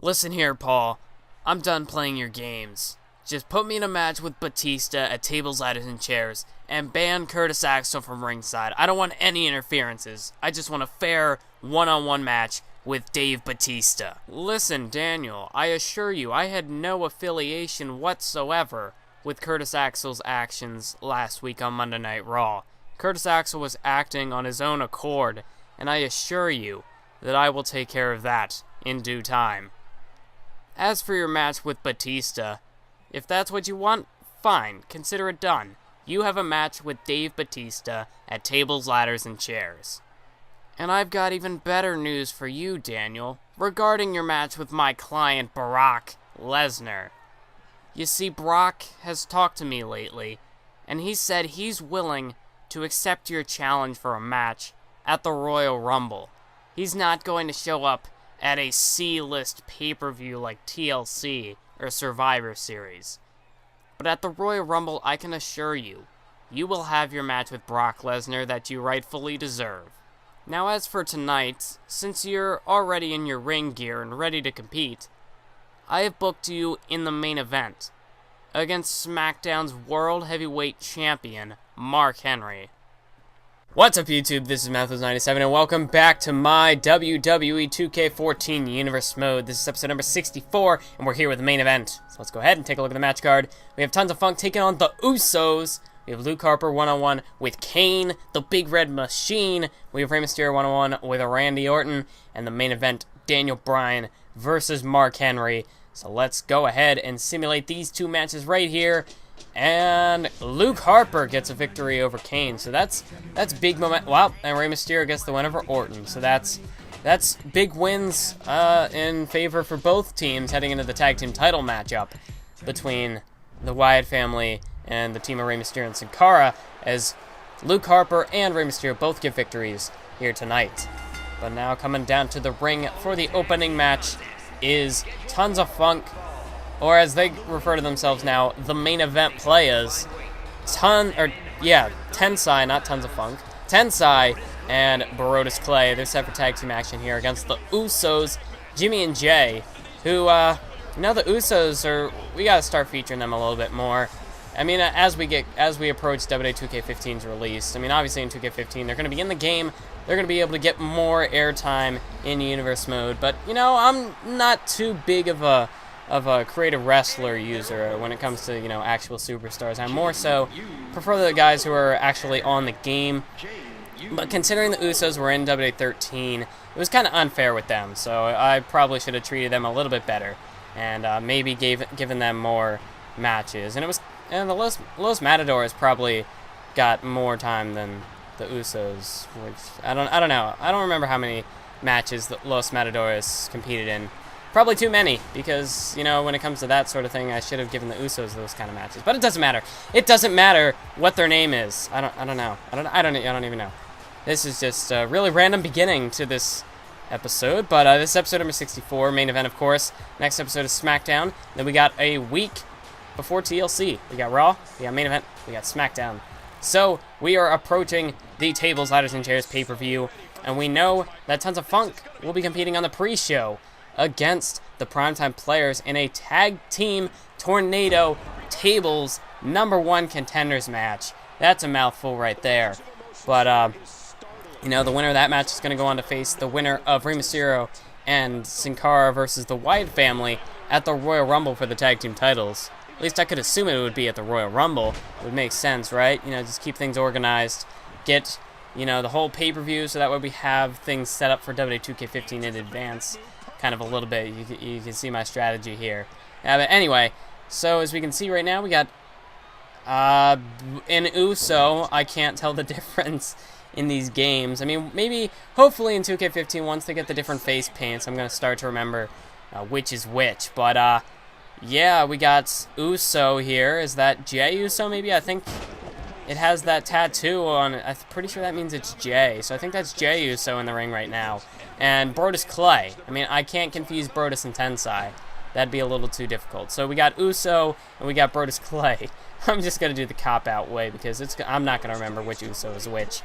Listen here, Paul. I'm done playing your games. Just put me in a match with Batista at tables, ladders, and chairs, and ban Curtis Axel from ringside. I don't want any interferences. I just want a fair one-on-one match with Dave Batista. Listen, Daniel, I assure you I had no affiliation whatsoever with Curtis Axel's actions last week on Monday Night Raw. Curtis Axel was acting on his own accord, and I assure you that I will take care of that in due time. As for your match with Batista, if that's what you want, fine, consider it done. You have a match with Dave Batista at tables, ladders, and chairs. And I've got even better news for you, Daniel, regarding your match with my client, Brock Lesnar. You see, Brock has talked to me lately, and he said he's willing to accept your challenge for a match at the Royal Rumble. He's not going to show up at a C-list pay-per-view like TLC or Survivor Series. But at the Royal Rumble, I can assure you, you will have your match with Brock Lesnar that you rightfully deserve. Now as for tonight, since you're already in your ring gear and ready to compete, I have booked you in the main event against SmackDown's World Heavyweight Champion, Mark Henry. What's up, YouTube? This is Mathos97, and welcome back to my WWE 2K14 Universe Mode. This is episode number 64, and we're here with the main event. So let's go ahead and take a look at the match card. We have Tons of Funk taking on the Usos. We have Luke Harper one-on-one with Kane, the Big Red Machine. We have Rey Mysterio one-on-one with Randy Orton, and the main event, Daniel Bryan versus Mark Henry. So let's go ahead and simulate these two matches right here. And Luke Harper gets a victory over Kane, so that's big moment. Wow, and Rey Mysterio gets the win over Orton, so that's big wins in favor for both teams heading into the tag team title matchup between the Wyatt family and the team of Rey Mysterio and Sin Cara, as Luke Harper and Rey Mysterio both get victories here tonight. But now coming down to the ring for the opening match is Tons of Funk, or as they refer to themselves now, the Main Event Playas. Tensai, not Tons of Funk. Tensai and Brodus Clay. They're set for tag team action here against the Usos, Jimmy and Jay, who, the Usos we gotta start featuring them a little bit more. I mean, as we approach WWE 2K15's release, I mean, obviously in 2K15, they're gonna be in the game. They're going to be able to get more airtime in universe mode, but, I'm not too big of a creative wrestler user when it comes to, actual superstars. I more so prefer the guys who are actually on the game. But considering the Usos were in WWE 13, it was kind of unfair with them, so I probably should have treated them a little bit better and maybe given them more matches. And the Los Matadors probably got more time than the Usos, which I don't know. I don't remember how many matches the Los Matadores competed in. Probably too many, because, when it comes to that sort of thing, I should have given the Usos those kind of matches. But it doesn't matter. It doesn't matter what their name is. I don't know. I don't even know. This is just a really random beginning to this episode. But this is episode number 64, main event, of course. Next episode is SmackDown. Then we got a week before TLC. We got Raw, we got main event, we got SmackDown. So we are approaching the Tables, Ladders, and Chairs pay-per-view, and we know that Tons of Funk will be competing on the pre-show against the Primetime Players in a tag team tornado tables #1 contenders match. That's a mouthful right there. But, the winner of that match is going to go on to face the winner of Rey Mysterio and Sin Cara versus the Wyatt family at the Royal Rumble for the tag team titles. At least I could assume it would be at the Royal Rumble. It would make sense, right? Just keep things organized. Get, the whole pay-per-view so that way we have things set up for WWE 2K15 in advance. Kind of a little bit. You can see my strategy here. But anyway, so as we can see right now, we got an Uso. I can't tell the difference in these games. I mean, maybe, hopefully in 2K15, once they get the different face paints, I'm going to start to remember which is which. But, yeah, we got Uso here. Is that Jay Uso, maybe? I think it has that tattoo on it. I'm pretty sure that means it's Jay. So I think that's Jay Uso in the ring right now. And Brodus Clay. I mean, I can't confuse Brodus and Tensai. That'd be a little too difficult. So we got Uso and we got Brodus Clay. I'm just going to do the cop-out way because I'm not going to remember which Uso is which.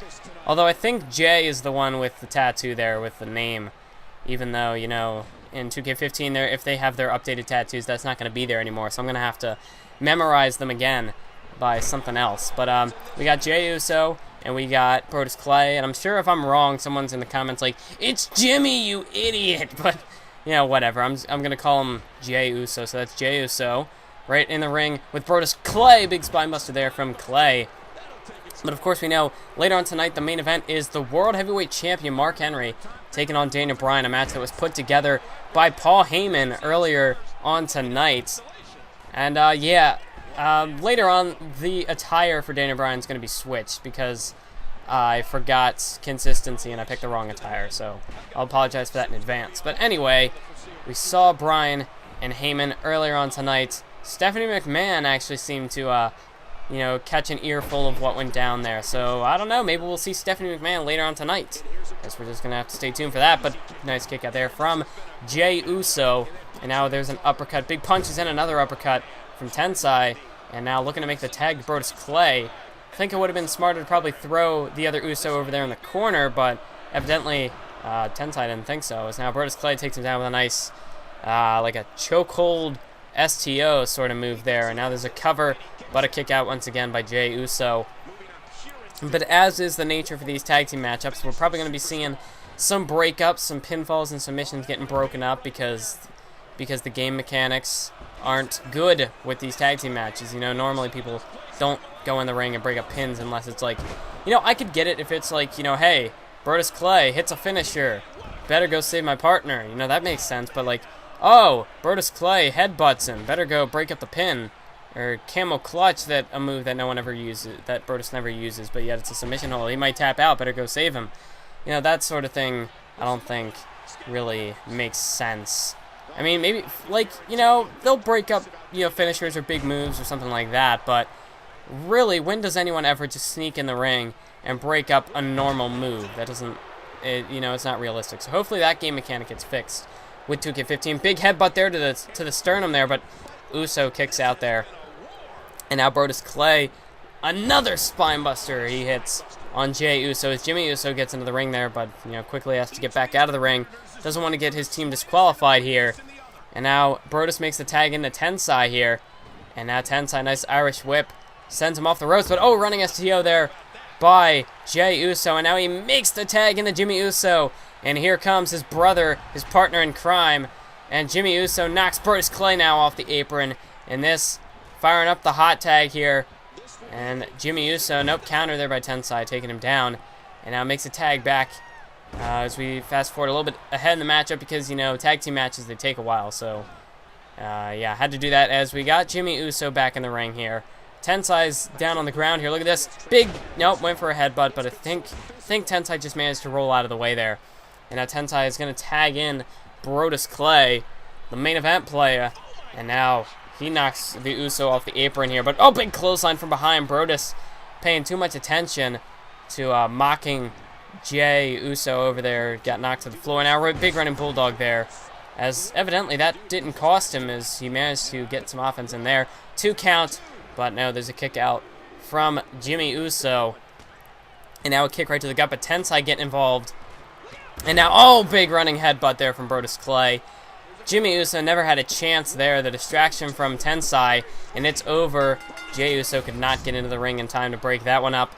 Although I think Jay is the one with the tattoo there with the name. Even though, in 2K15, if they have their updated tattoos, that's not going to be there anymore. So I'm going to have to memorize them again by something else. But we got Jey Uso and we got Brodus Clay. And I'm sure if I'm wrong, someone's in the comments like, "It's Jimmy, you idiot!" But you know, whatever. I'm going to call him Jey Uso. So that's Jey Uso right in the ring with Brodus Clay. Big spine buster there from Clay. But of course we know later on tonight the main event is the World Heavyweight Champion Mark Henry taking on Daniel Bryan, a match that was put together by Paul Heyman earlier on tonight. And later on the attire for Daniel Bryan is going to be switched because I forgot consistency and I picked the wrong attire, so I'll apologize for that in advance. But anyway, we saw Bryan and Heyman earlier on tonight. Stephanie McMahon actually seemed to catch an earful of what went down there. So, I don't know, maybe we'll see Stephanie McMahon later on tonight. Guess we're just going to have to stay tuned for that, but nice kick out there from Jey Uso. And now there's an uppercut, big punches and another uppercut from Tensai. And now looking to make the tag to Brodus Clay. I think it would have been smarter to probably throw the other Uso over there in the corner, but evidently Tensai didn't think so. As now Brodus Clay takes him down with a nice, like a chokehold STO sort of move there. And now there's a cover, but a kick out once again by Jey Uso. But as is the nature for these tag team matchups, we're probably going to be seeing some breakups, some pinfalls and submissions getting broken up because the game mechanics aren't good with these tag team matches. You know, normally people don't go in the ring and break up pins unless it's like, I could get it if it's like, hey, Brodus Clay hits a finisher, better go save my partner. That makes sense. But like, oh, Brodus Clay headbutts him, better go break up the pin. Or camel clutch, that a move that no one ever uses, that Brodus never uses, but yet it's a submission hold. He might tap out, better go save him. That sort of thing I don't think really makes sense. I mean, maybe, like, they'll break up, finishers or big moves or something like that, but really, when does anyone ever just sneak in the ring and break up a normal move? That doesn't, it's not realistic. So hopefully that game mechanic gets fixed with 2K15. Big headbutt there to the sternum there, but Uso kicks out there. And now Brodus Clay, another spinebuster he hits on Jey Uso as Jimmy Uso gets into the ring there, but quickly has to get back out of the ring. Doesn't want to get his team disqualified here. And now Brodus makes the tag into Tensai here. And now Tensai, nice Irish whip, sends him off the ropes, but running STO there by Jey Uso. And now he makes the tag into Jimmy Uso. And here comes his brother, his partner in crime. And Jimmy Uso knocks Brodus Clay now off the apron. And this, firing up the hot tag here. And Jimmy Uso, nope, counter there by Tensai, taking him down. And now makes a tag back as we fast forward a little bit ahead in the matchup because, tag team matches, they take a while. So, had to do that as we got Jimmy Uso back in the ring here. Tensai's down on the ground here. Look at this. Big, nope, went for a headbutt, but I think Tensai just managed to roll out of the way there. And now Tensai is going to tag in Brodus Clay, the main event player, and now he knocks the Uso off the apron here. But big clothesline from behind. Brodus paying too much attention to mocking Jey Uso over there. Got knocked to the floor. Now big running bulldog there, as evidently that didn't cost him as he managed to get some offense in there. 2 count, but no, there's a kick out from Jimmy Uso. And now a kick right to the gut, but Tensai getting involved. And now, big running headbutt there from Brodus Clay. Jimmy Uso never had a chance there. The distraction from Tensai, and it's over. Jey Uso could not get into the ring in time to break that one up.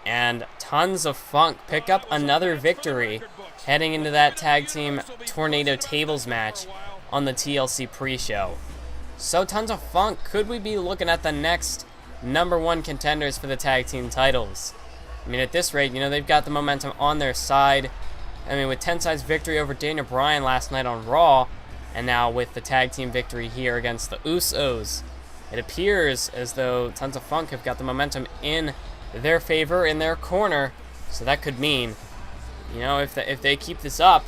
And Tons of Funk pick up another victory, heading into that tag team Tornado Tables match on the TLC pre-show. So Tons of Funk, could we be looking at the next #1 contenders for the tag team titles? I mean, at this rate, they've got the momentum on their side. I mean, with Tensai's victory over Daniel Bryan last night on Raw, and now with the tag team victory here against the Usos, it appears as though Tons of Funk have got the momentum in their favor, in their corner. So that could mean, if they keep this up,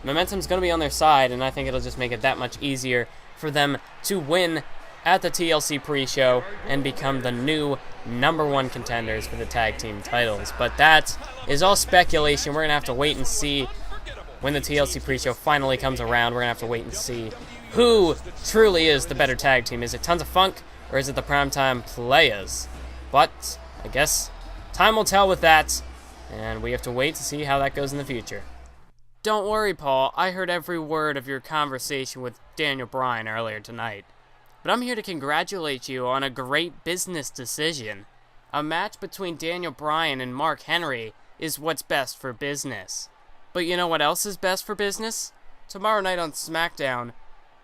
momentum's going to be on their side, and I think it'll just make it that much easier for them to win at the TLC pre-show and become the new #1 contenders for the tag team titles. But that is all speculation. We're going to have to wait and see when the TLC pre-show finally comes around. We're going to have to wait and see who truly is the better tag team. Is it Tons of Funk or is it the Primetime Playas? But I guess time will tell with that, and we have to wait to see how that goes in the future. Don't worry, Paul. I heard every word of your conversation with Daniel Bryan earlier tonight. But I'm here to congratulate you on a great business decision. A match between Daniel Bryan and Mark Henry is what's best for business. But you know what else is best for business? Tomorrow night on SmackDown,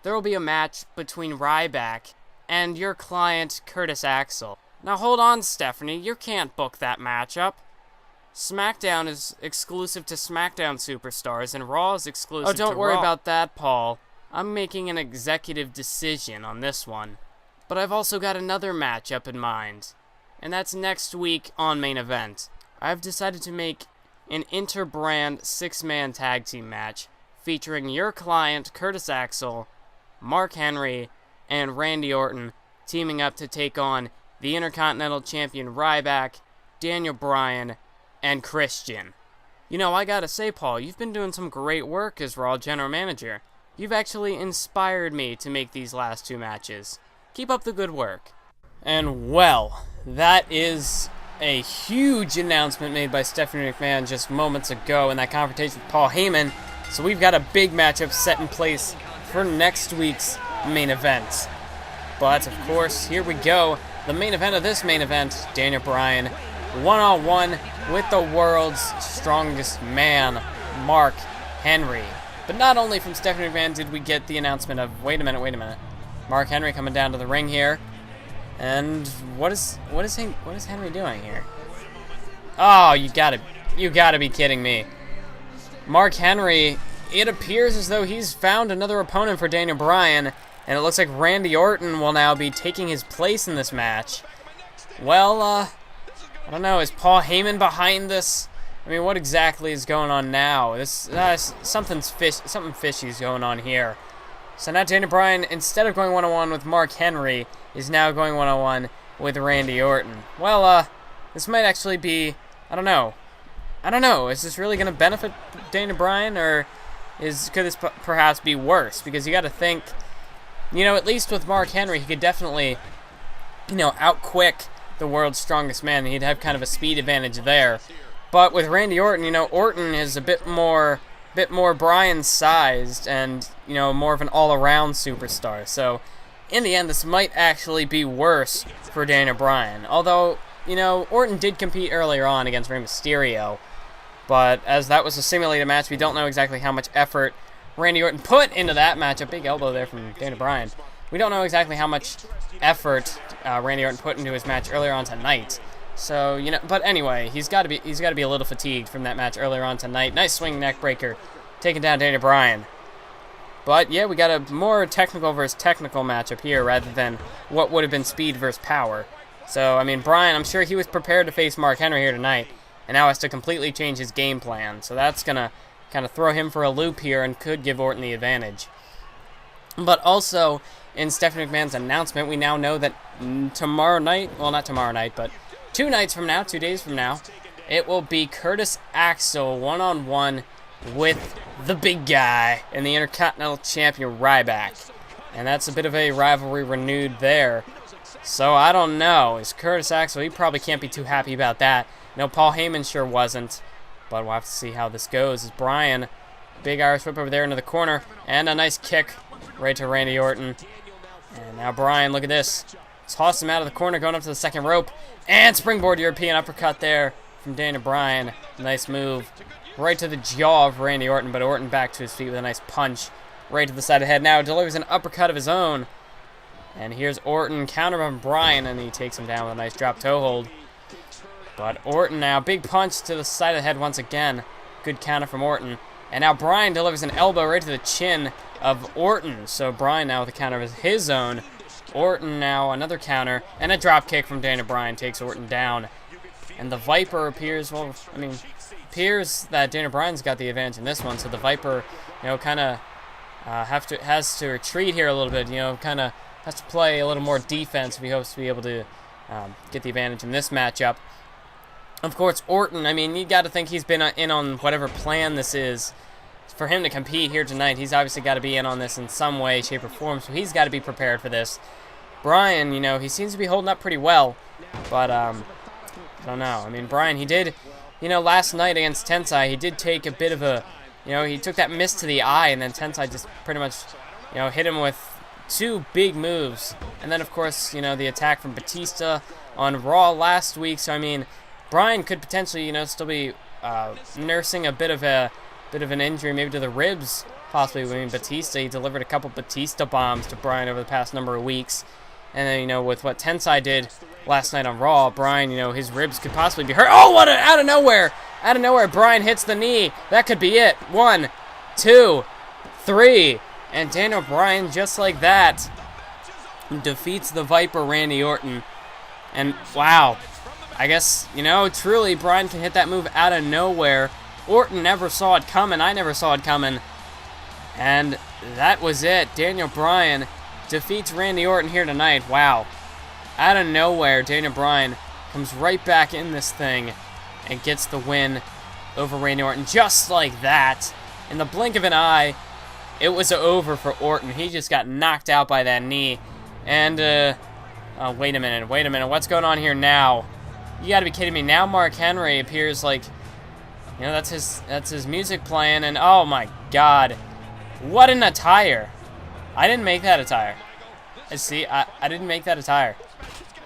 there will be a match between Ryback and your client, Curtis Axel. Now hold on, Stephanie, you can't book that matchup. SmackDown is exclusive to SmackDown Superstars, and Raw is exclusive to Raw. Oh, don't worry about that, Paul. I'm making an executive decision on this one. But I've also got another matchup in mind, and that's next week on Main Event. I've decided to make an inter-brand 6-man tag team match featuring your client, Curtis Axel, Mark Henry, and Randy Orton teaming up to take on the Intercontinental Champion Ryback, Daniel Bryan, and Christian. You know, I gotta say, Paul, you've been doing some great work as Raw General Manager. You've actually inspired me to make these last 2 matches. Keep up the good work. And well, that is a huge announcement made by Stephanie McMahon just moments ago in that confrontation with Paul Heyman. So we've got a big matchup set in place for next week's main event. But, of course, here we go. The main event of this main event, Daniel Bryan, one-on-one with the world's strongest man, Mark Henry. But not only from Stephanie McMahon did we get the announcement of, wait a minute, Mark Henry coming down to the ring here. And what is Henry doing here? Oh, you gotta be kidding me. Mark Henry, it appears as though he's found another opponent for Daniel Bryan, and it looks like Randy Orton will now be taking his place in this match. Well, I don't know, is Paul Heyman behind this? I mean, what exactly is going on now? Something fishy is going on here. So now Daniel Bryan, instead of going one-on-one with Mark Henry, is now going one-on-one with Randy Orton. Well, this might actually be, I don't know, is this really going to benefit Daniel Bryan, or could this perhaps be worse? Because you got to think, you know, at least with Mark Henry, he could definitely, you know, outquick the world's strongest man. He'd have kind of a speed advantage there. But with Randy Orton, you know, Orton is a bit more Bryan-sized and, you know, more of an all-around superstar. So, in the end, this might actually be worse for Daniel Bryan. Although, you know, Orton did compete earlier on against Rey Mysterio. But as that was a simulated match, we don't know exactly how much effort Randy Orton put into that match. A big elbow there from Daniel Bryan. We don't know exactly how much effort Randy Orton put into his match earlier on tonight. So, you know, but anyway, he's got to be a little fatigued from that match earlier on tonight. Nice swing neck breaker, taking down Daniel Bryan. But yeah, we got a more technical versus technical matchup here rather than what would have been speed versus power. So, I mean, Bryan, I'm sure he was prepared to face Mark Henry here tonight, and now has to completely change his game plan. So that's gonna kind of throw him for a loop here and could give Orton the advantage. But also, in Stephanie McMahon's announcement, we now know that tomorrow night, well, not tomorrow night, but 2 nights from now, 2 days from now, it will be Curtis Axel one-on-one with the big guy and the Intercontinental Champion Ryback. And that's a bit of a rivalry renewed there. So I don't know. Is Curtis Axel, he probably can't be too happy about that. No, Paul Heyman sure wasn't. But we'll have to see how this goes. As Bryan, big Irish whip over there into the corner. And a nice kick right to Randy Orton. And now Bryan, look at this. Toss him out of the corner, going up to the second rope. And springboard European uppercut there from Daniel Bryan. Nice move. Right to the jaw of Randy Orton, but Orton back to his feet with a nice punch. Right to the side of the head. Now delivers an uppercut of his own. And here's Orton, counter from Bryan, and he takes him down with a nice drop toe hold. But Orton now, big punch to the side of the head once again. Good counter from Orton. And now Bryan delivers an elbow right to the chin of Orton. So Bryan now with a counter of his own. Orton now, another counter, and a drop kick from Daniel Bryan takes Orton down. And the Viper appears, well, I mean, appears that Daniel Bryan's got the advantage in this one, so the Viper, you know, kind of has to retreat here a little bit, you know, kind of has to play a little more defense if he hopes to be able to get the advantage in this matchup. Of course, Orton, I mean, you got to think he's been in on whatever plan this is. For him to compete here tonight, he's obviously got to be in on this in some way, shape, or form, so he's got to be prepared for this. Bryan, you know, he seems to be holding up pretty well, but I don't know. I mean, Bryan, he did, you know, last night against Tensai, he did take a bit of a you know, he took that miss to the eye, and then Tensai just pretty much, you know, hit him with 2 big moves. And then, of course, you know, the attack from Batista on Raw last week. So, I mean, Bryan could potentially, you know, still be nursing a bit of an injury, maybe to the ribs, possibly. I mean, Batista, he delivered a couple Batista bombs to Bryan over the past number of weeks. And then, you know, with what Tensai did last night on Raw, Bryan, you know, his ribs could possibly be hurt. Oh, what out of nowhere! Out of nowhere, Bryan hits the knee. That could be it. 1, 2, 3. And Daniel Bryan, just like that, defeats the Viper Randy Orton. And, wow. I guess, you know, truly, Bryan can hit that move out of nowhere. Orton never saw it coming. I never saw it coming. And that was it. Daniel Bryan defeats Randy Orton here tonight. Wow. Out of nowhere, Daniel Bryan comes right back in this thing and gets the win over Randy Orton. Just like that. In the blink of an eye, it was over for Orton. He just got knocked out by that knee. And, oh, wait a minute. What's going on here now? You gotta be kidding me. Now Mark Henry appears like, you know, that's his music playing, and oh my God. What an attire. I didn't make that attire. See, I didn't make that attire.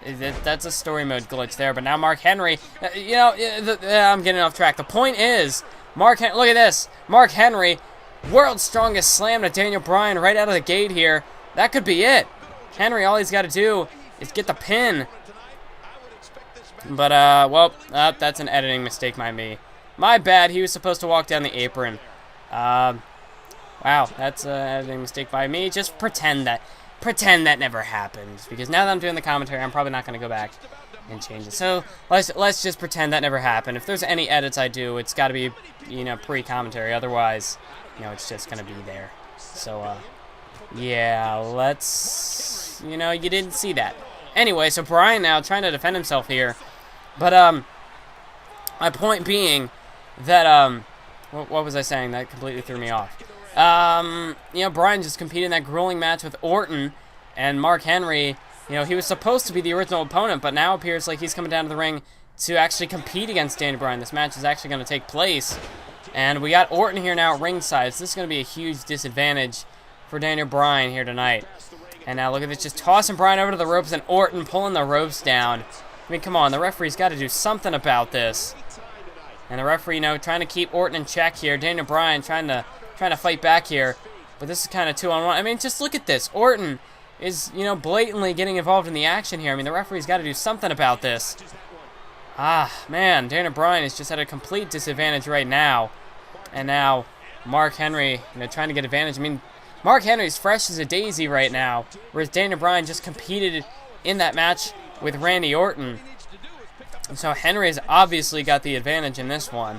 That's a story mode glitch there, but now Mark Henry, you know, I'm getting off track. The point is, look at this. Mark Henry, world's strongest slam to Daniel Bryan right out of the gate here. That could be it. Henry, all he's got to do is get the pin. But, well, that's an editing mistake by me. My bad, he was supposed to walk down the apron. Wow, that's an editing mistake by me. Just pretend that never happened. Because now that I'm doing the commentary, I'm probably not going to go back and change it. So, let's just pretend that never happened. If there's any edits I do, it's got to be, you know, pre-commentary. Otherwise, you know, it's just going to be there. So, yeah, let's, you know, you didn't see that. Anyway, so Bryan now trying to defend himself here. But, my point being that, what was I saying? That completely threw me off. You know, Bryan just competed in that grueling match with Orton, and Mark Henry, you know, he was supposed to be the original opponent, but now appears like he's coming down to the ring to actually compete against Daniel Bryan. This match is actually going to take place, and we got Orton here now at ringside, so this is going to be a huge disadvantage for Daniel Bryan here tonight. And now look at this, just tossing Bryan over to the ropes, and Orton pulling the ropes down. I mean, come on, the referee's got to do something about this. And the referee, you know, trying to keep Orton in check here. Daniel Bryan trying to fight back here. But this is kind of 2-on-1. I mean, just look at this. Orton is, you know, blatantly getting involved in the action here. I mean, the referee's got to do something about this. Ah, man, Daniel Bryan is just at a complete disadvantage right now. And now Mark Henry, you know, trying to get advantage. I mean, Mark Henry's fresh as a daisy right now, whereas Daniel Bryan just competed in that match with Randy Orton. So Henry's obviously got the advantage in this one.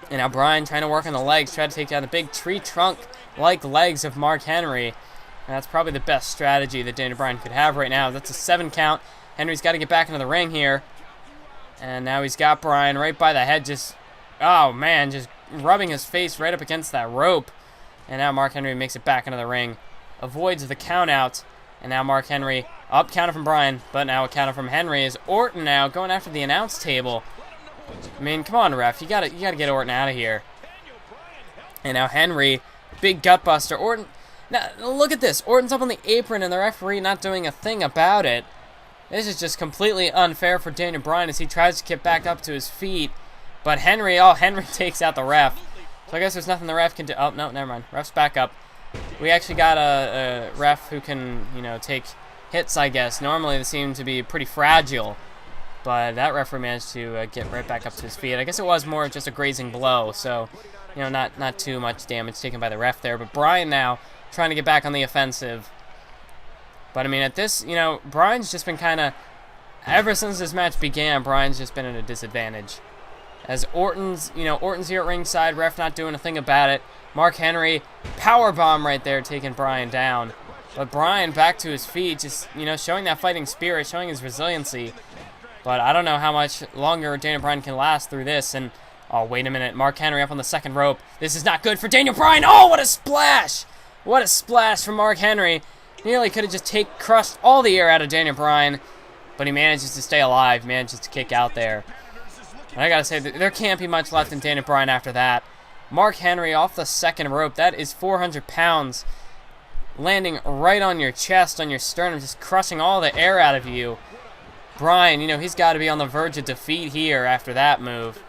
And now Bryan trying to work on the legs, try to take down the big tree trunk-like legs of Mark Henry. And that's probably the best strategy that Daniel Bryan could have right now. That's a 7 count. Henry's got to get back into the ring here. And now he's got Bryan right by the head, just, oh man, just rubbing his face right up against that rope. And now Mark Henry makes it back into the ring. Avoids the count out. And now Mark Henry, up counter from Bryan, but now a counter from Henry is Orton now going after the announce table. I mean, come on, ref, you gotta get Orton out of here. And now Henry, big gutbuster. Orton, now look at this. Orton's up on the apron and the referee not doing a thing about it. This is just completely unfair for Daniel Bryan as he tries to get back up to his feet. But Henry takes out the ref. So I guess there's nothing the ref can do. Oh, no, never mind. Ref's back up. We actually got a ref who can, you know, take hits, I guess. Normally they seem to be pretty fragile, but that referee managed to get right back up to his feet. I guess it was more just a grazing blow, so, you know, not too much damage taken by the ref there. But Bryan now trying to get back on the offensive. But, I mean, at this, you know, Bryan's just been kind of, ever since this match began, Bryan's just been at a disadvantage. As Orton's here at ringside, ref not doing a thing about it. Mark Henry, powerbomb right there, taking Bryan down. But Bryan back to his feet, just, you know, showing that fighting spirit, showing his resiliency. But I don't know how much longer Daniel Bryan can last through this. And, oh, wait a minute, Mark Henry up on the second rope. This is not good for Daniel Bryan. Oh, what a splash! What a splash from Mark Henry. Nearly could have just crushed all the air out of Daniel Bryan. But he manages to stay alive, manages to kick out there. And I gotta say, there can't be much left in Daniel Bryan after that. Mark Henry off the second rope. That is 400 pounds landing right on your chest, on your sternum, just crushing all the air out of you. Bryan, he's got to be on the verge of defeat here after that move.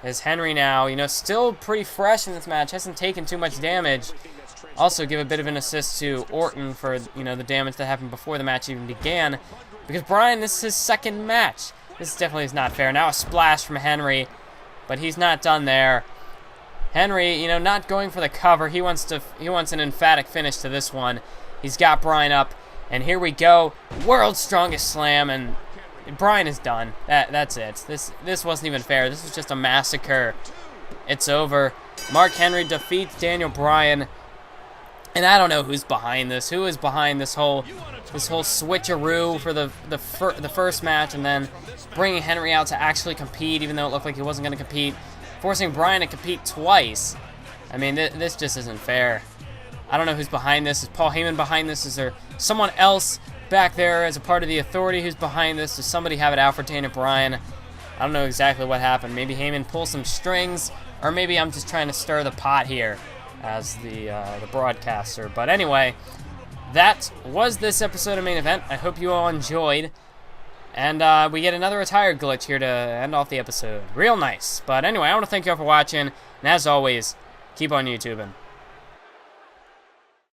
As Henry now, still pretty fresh in this match, hasn't taken too much damage. Also give a bit of an assist to Orton for, the damage that happened before the match even began. Because Bryan, this is his second match. This definitely is not fair. Now a splash from Henry, but he's not done there. Henry, not going for the cover. He wants an emphatic finish to this one. He's got Bryan up, and here we go. World's Strongest Slam, and Bryan is done. That's it. This wasn't even fair. This was just a massacre. It's over. Mark Henry defeats Daniel Bryan, and I don't know who's behind this. Who is behind this whole switcheroo for the first match, and then bringing Henry out to actually compete, even though it looked like he wasn't going to compete. Forcing Bryan to compete twice. I mean, this just isn't fair. I don't know who's behind this. Is Paul Heyman behind this? Is there someone else back there as a part of the authority who's behind this? Does somebody have it out for Daniel Bryan? I don't know exactly what happened. Maybe Heyman pulls some strings, or maybe I'm just trying to stir the pot here as the broadcaster. But anyway, that was this episode of Main Event. I hope you all enjoyed. And we get another retired glitch here to end off the episode. Real nice. But anyway, I want to thank you all for watching. And as always, keep on YouTubing.